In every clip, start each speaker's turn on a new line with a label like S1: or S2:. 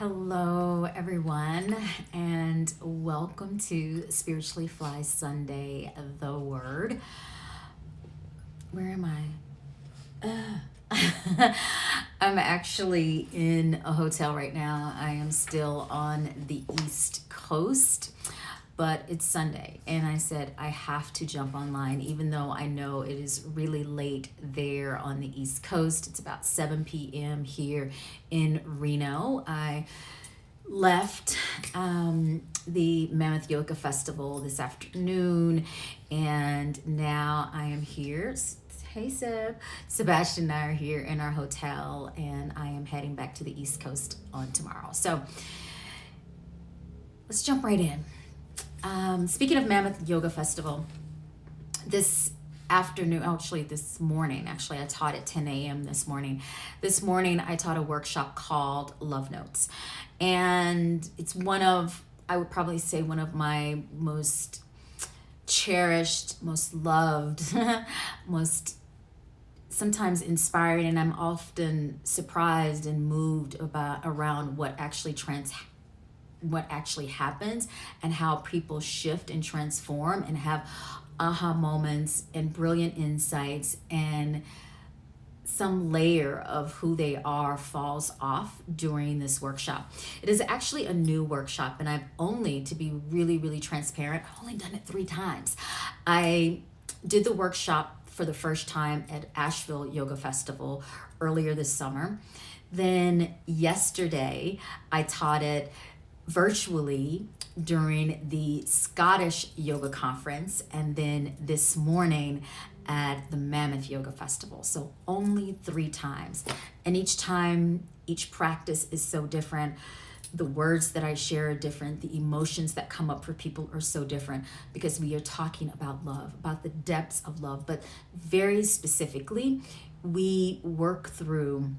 S1: Hello, everyone, and welcome to Spiritually Fly Sunday, the Word. Where am I? I'm actually in a hotel right now. I am still on the East Coast, but it's Sunday, and I said I have to jump online, even though I know it is really late there on the East Coast. It's about 7 p.m. here in Reno. I left the Mammoth Yoga Festival this afternoon, and now I am here. Hey, Seb. Sebastian and I are here in our hotel, and I am heading back to the East Coast on tomorrow. So let's jump right in. Speaking of Mammoth Yoga Festival, this afternoon, this morning, I taught at 10 a.m. this morning. This morning, I taught a workshop called Love Notes. And it's I would probably say one of my most cherished, most loved, most sometimes inspired, and I'm often surprised and moved around what actually happens and how people shift and transform and have aha moments and brilliant insights, and some layer of who they are falls off during this workshop. It is actually a new workshop, and I've only, to be really, really transparent, I've only done it 3 times. I did the workshop for the first time at Asheville Yoga Festival earlier this summer. Then yesterday, I taught it virtually during the Scottish Yoga Conference, and then this morning at the Mammoth Yoga Festival. So only 3 times. And each time, each practice is so different. The words that I share are different. The emotions that come up for people are so different, because we are talking about love, about the depths of love. But very specifically, we work through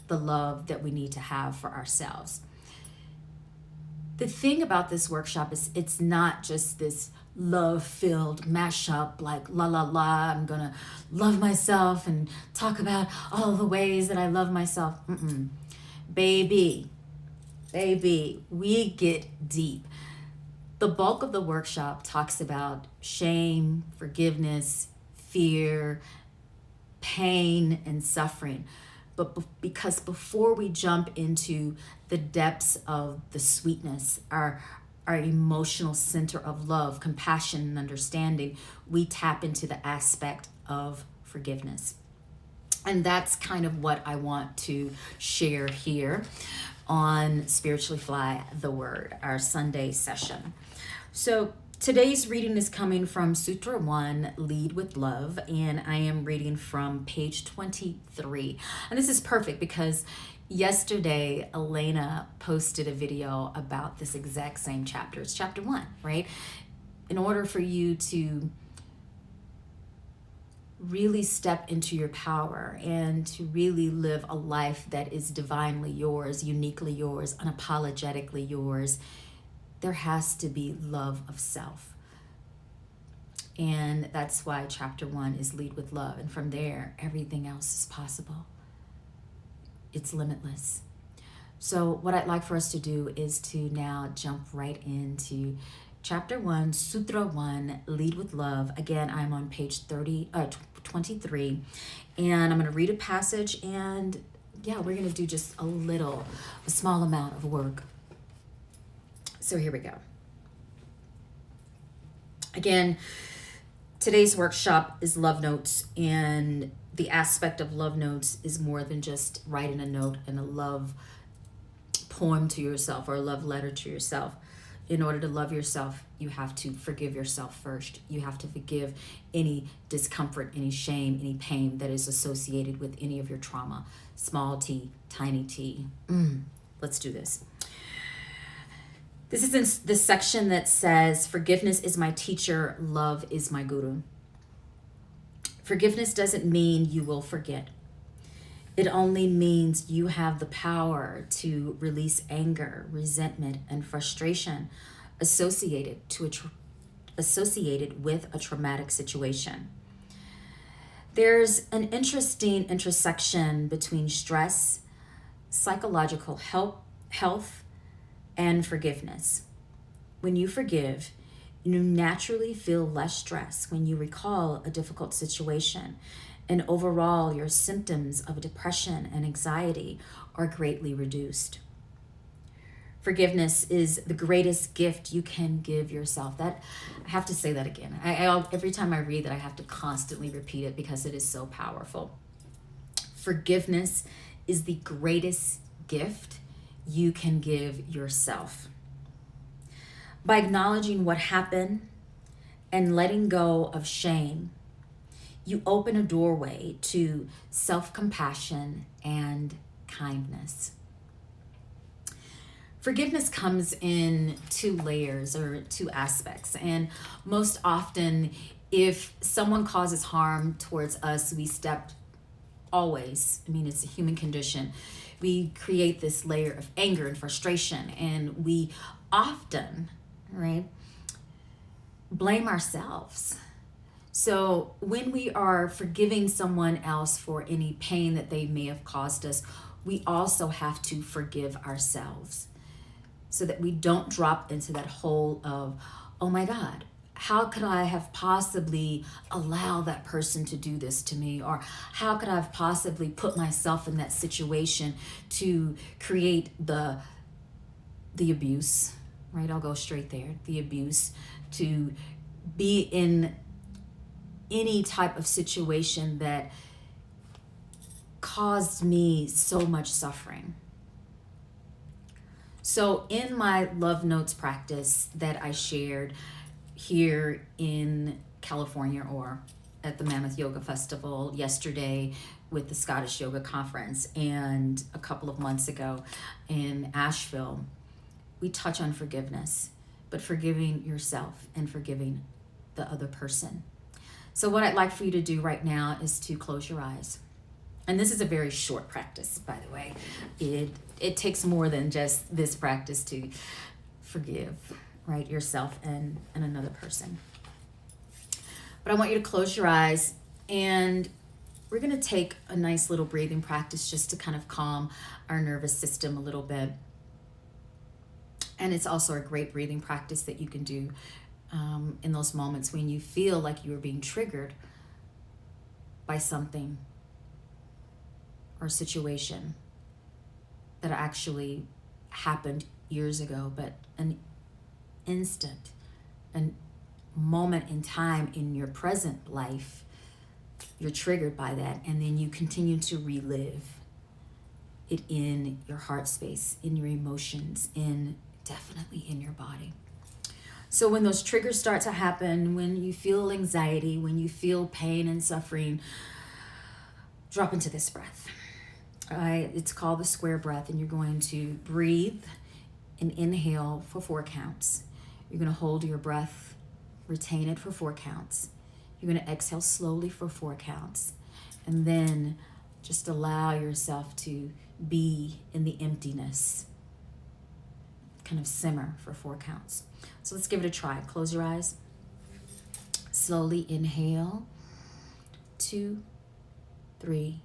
S1: the love that we need to have for ourselves. The thing about this workshop is it's not just this love-filled mashup like la la la, I'm gonna love myself and talk about all the ways that I love myself. Baby, we get deep. The bulk of the workshop talks about shame, forgiveness, fear, pain, and suffering. But because before we jump into the depths of the sweetness, our emotional center of love, compassion, and understanding, we tap into the aspect of forgiveness. And that's kind of what I want to share here on Spiritually Fly the Word, our Sunday session. So today's reading is coming from Sutra 1, Lead with Love, and I am reading from page 23. And this is perfect because yesterday, Elena posted a video about this exact same chapter. It's chapter 1, right? In order for you to really step into your power and to really live a life that is divinely yours, uniquely yours, unapologetically yours, there has to be love of self. And that's why chapter 1 is Lead with Love. And from there, everything else is possible. It's limitless. So what I'd like for us to do is to now jump right into chapter 1, Sutra 1, Lead with Love. Again, I'm on page 23, and I'm going to read a passage, and we're going to do just a small amount of work. So here we go. Again, today's workshop is Love Notes, and the aspect of Love Notes is more than just writing a note and a love poem to yourself or a love letter to yourself. In order to love yourself, you have to forgive yourself first. You have to forgive any discomfort, any shame, any pain that is associated with any of your trauma. Small t, tiny t. Let's do this. This is in the section that says, forgiveness is my teacher, love is my guru. Forgiveness doesn't mean you will forget. It only means you have the power to release anger, resentment, and frustration associated with a traumatic situation. There's an interesting intersection between stress, psychological health, and forgiveness. When you forgive, you naturally feel less stress when you recall a difficult situation, and overall, your symptoms of depression and anxiety are greatly reduced. Forgiveness is the greatest gift you can give yourself. That I have to say that again. Every time I read that, I have to constantly repeat it because it is so powerful. Forgiveness is the greatest gift you can give yourself. By acknowledging what happened and letting go of shame, you open a doorway to self-compassion and kindness. Forgiveness comes in two layers or two aspects. And most often, if someone causes harm towards us, we step always, it's a human condition. We create this layer of anger and frustration, and we often, right, blame ourselves. So when we are forgiving someone else for any pain that they may have caused us, we also have to forgive ourselves so that we don't drop into that hole of, oh my God, how could I have possibly allowed that person to do this to me? Or how could I have possibly put myself in that situation to create the abuse, right? I'll go straight there, the abuse, to be in any type of situation that caused me so much suffering. So in my love notes practice that I shared here in California or at the Mammoth Yoga Festival yesterday with the Scottish Yoga Conference and a couple of months ago in Asheville, we touch on forgiveness, but forgiving yourself and forgiving the other person. So what I'd like for you to do right now is to close your eyes. And this is a very short practice, by the way. It takes more than just this practice to forgive, right, yourself and another person. But I want you to close your eyes, and we're going to take a nice little breathing practice just to kind of calm our nervous system a little bit. And it's also a great breathing practice that you can do in those moments when you feel like you are being triggered by something or situation that actually happened years ago, but an instant, a moment in time in your present life, you're triggered by that, and then you continue to relive it in your heart space, in your emotions, definitely in your body. So when those triggers start to happen, when you feel anxiety, when you feel pain and suffering, drop into this breath. It's called the square breath, and you're going to breathe and inhale for 4 counts. You're going to hold your breath, retain it for 4 counts. You're going to exhale slowly for 4 counts, and then just allow yourself to be in the emptiness, kind of simmer for 4 counts. So let's give it a try. Close your eyes. Slowly inhale. 2, 3,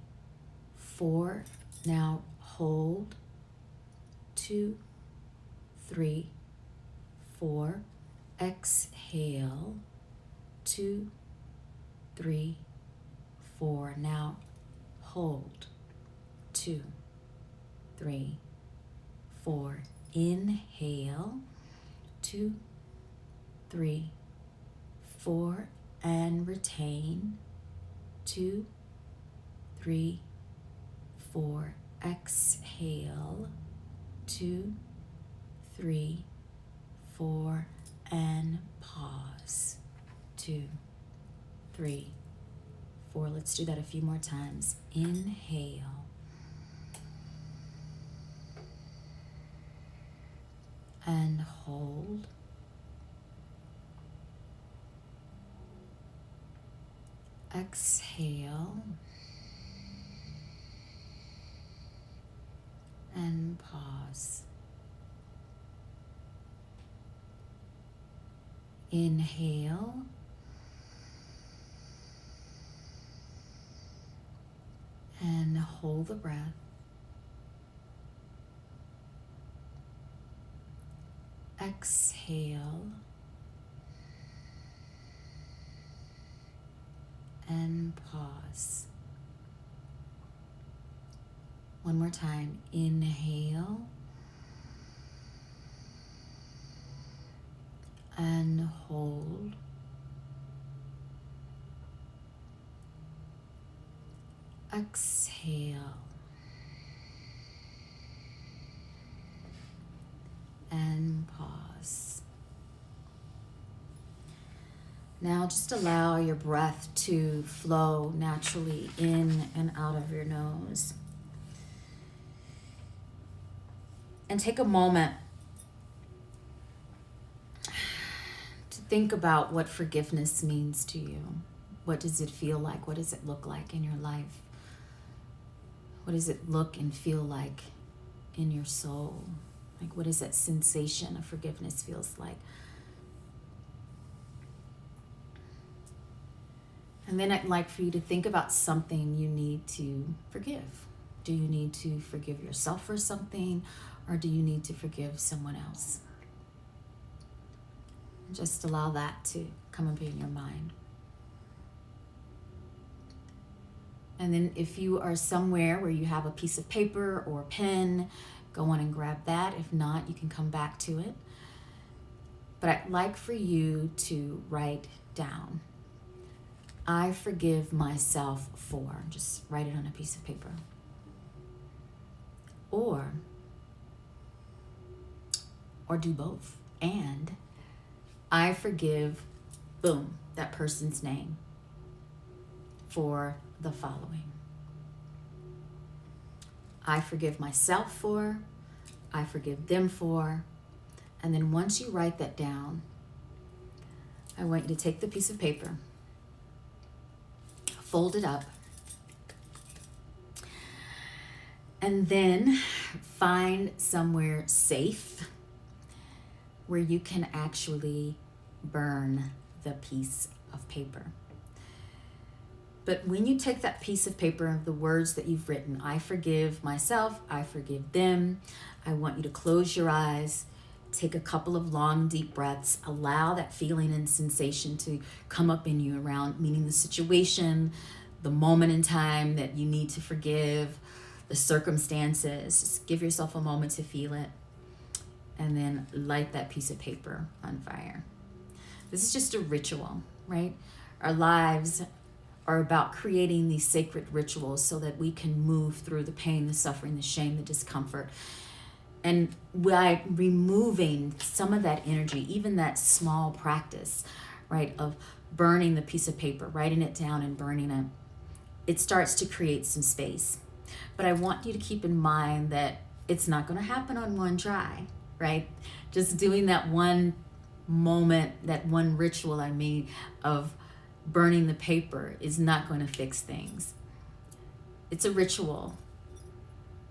S1: 4. Now hold. 2, 3, 4. Exhale. 2, 3, 4. Now hold. 2, 3, 4. Inhale. 2, 3, 4, and retain. 2, 3, 4. Exhale. 2, 3, 4, and pause. 2, 3, 4. Let's do that a few more times. Inhale. And hold. Exhale. And pause. Inhale. And hold the breath. Exhale. And pause. One more time. Inhale. And hold. Exhale. And pause. Now just allow your breath to flow naturally in and out of your nose. And take a moment to think about what forgiveness means to you. What does it feel like? What does it look like in your life? What does it look and feel like in your soul? Like, what is that sensation of forgiveness feels like? And then I'd like for you to think about something you need to forgive. Do you need to forgive yourself for something, or do you need to forgive someone else? Just allow that to come up in your mind. And then if you are somewhere where you have a piece of paper or a pen, go on and grab that. If not, you can come back to it. But I'd like for you to write down, I forgive myself for, just write it on a piece of paper. Or do both. And I forgive, boom, that person's name for the following. I forgive myself for, I forgive them for, and then once you write that down, I want you to take the piece of paper, fold it up, and then find somewhere safe where you can actually burn the piece of paper. But when you take that piece of paper of the words that you've written, I forgive myself, I forgive them, I want you to close your eyes, take a couple of long, deep breaths, allow that feeling and sensation to come up in you around, meaning the situation, the moment in time that you need to forgive, the circumstances. Just give yourself a moment to feel it, and then light that piece of paper on fire. This is just a ritual, right? Our lives are about creating these sacred rituals so that we can move through the pain, the suffering, the shame, the discomfort. And by removing some of that energy, even that small practice, right, of burning the piece of paper, writing it down and burning it, it starts to create some space. But I want you to keep in mind that it's not going to happen on one try, right? Just doing that one moment, that one ritual, of burning the paper is not going to fix things. It's a ritual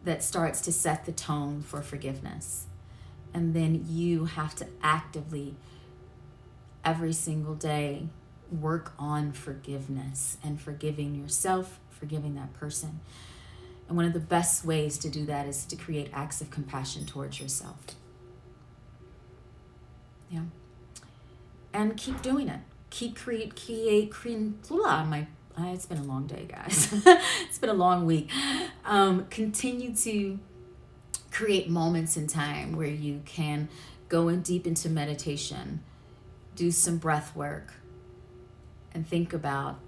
S1: that starts to set the tone for forgiveness. And then you have to actively, every single day, work on forgiveness and forgiving yourself, forgiving that person. And one of the best ways to do that is to create acts of compassion towards yourself. Yeah. And keep doing it. Keep it's been a long day, guys. It's been a long week. Continue to create moments in time where you can go in deep into meditation, do some breath work, and think about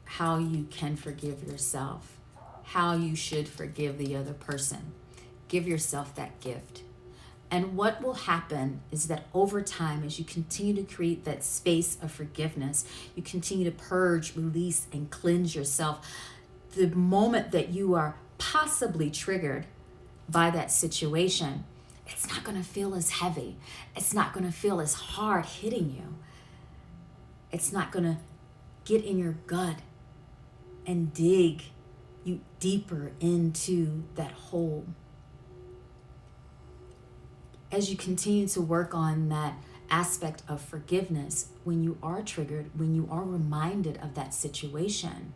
S1: how you can forgive yourself, how you should forgive the other person. Give yourself that gift. And what will happen is that over time, as you continue to create that space of forgiveness, you continue to purge, release, and cleanse yourself. The moment that you are possibly triggered by that situation, it's not going to feel as heavy. It's not going to feel as hard hitting you. It's not going to get in your gut and dig you deeper into that hole. As you continue to work on that aspect of forgiveness, when you are triggered, when you are reminded of that situation,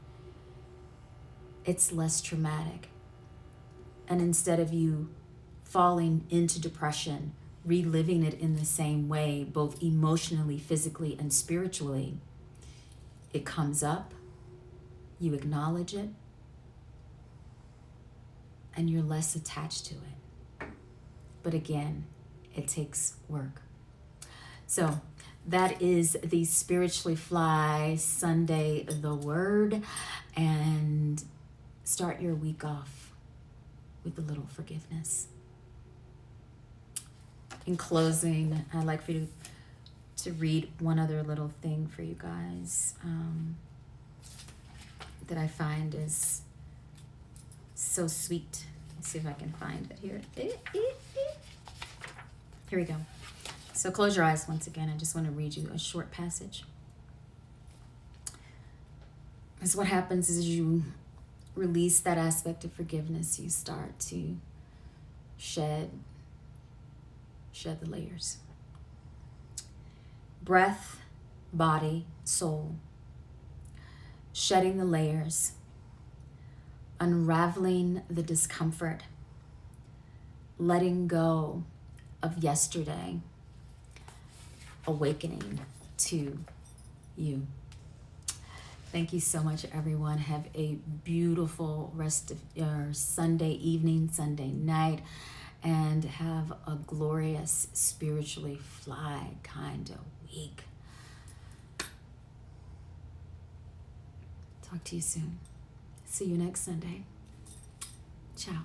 S1: it's less traumatic. And instead of you falling into depression, reliving it in the same way, both emotionally, physically, and spiritually. It comes up, you acknowledge it, and you're less attached to it. But again, it takes work. So that is the Spiritually Fly Sunday, the Word, and start your week off with a little forgiveness. In closing, I'd like for you to read one other little thing for you guys that I find is so sweet. Let's see if I can find it here. Here we go. So close your eyes once again. I just want to read you a short passage. Because what happens is you release that aspect of forgiveness, you start to shed the layers. Breath, body, soul. Shedding the layers. Unraveling the discomfort. Letting go of yesterday. Awakening to you. Thank you so much, everyone. Have a beautiful rest of your Sunday evening, Sunday night, and have a glorious, spiritually fly kind of week. Talk to you soon. See you next Sunday. Ciao.